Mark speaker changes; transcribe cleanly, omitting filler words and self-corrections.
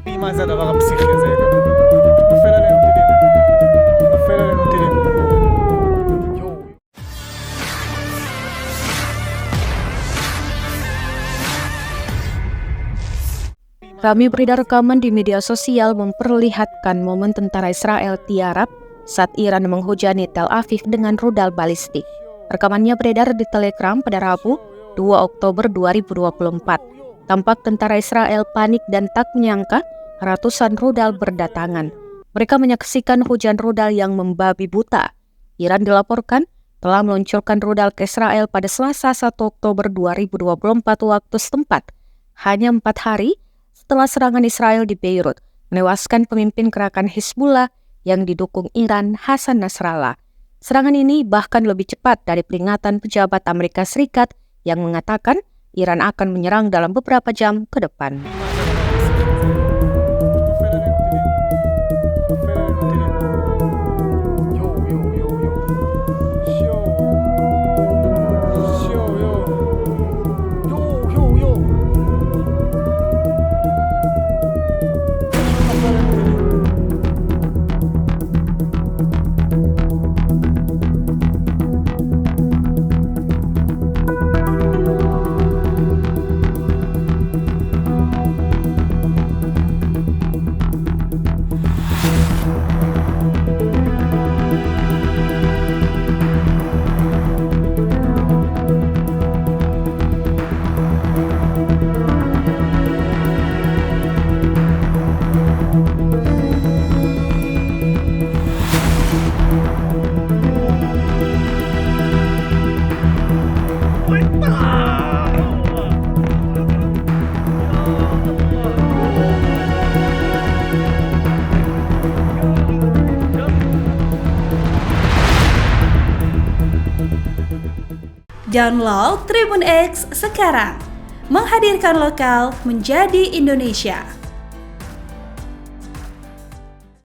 Speaker 1: מה זה הדבר הפסיכי הזה? נופל עלינו טילים. נופל עלינו טילים. יואו.
Speaker 2: Ramai beredar rekaman di media sosial memperlihatkan momen tentara Israel tiarap saat Iran menghujani Tel Aviv dengan rudal balistik. Rekamannya beredar di Telegram pada Rabu, 2 Oktober 2024. Tampak tentara Israel panik dan tak menyangka ratusan rudal berdatangan. Mereka menyaksikan hujan rudal yang membabi buta. Iran dilaporkan telah meluncurkan rudal ke Israel pada Selasa 1 Oktober 2024 waktu setempat. Hanya 4 hari setelah serangan Israel di Beirut menewaskan pemimpin gerakan Hizbullah yang didukung Iran, Hassan Nasrallah. Serangan ini bahkan lebih cepat dari peringatan pejabat Amerika Serikat yang mengatakan Iran akan menyerang dalam beberapa jam ke depan.
Speaker 3: Download Tribun X sekarang, menghadirkan lokal menjadi Indonesia.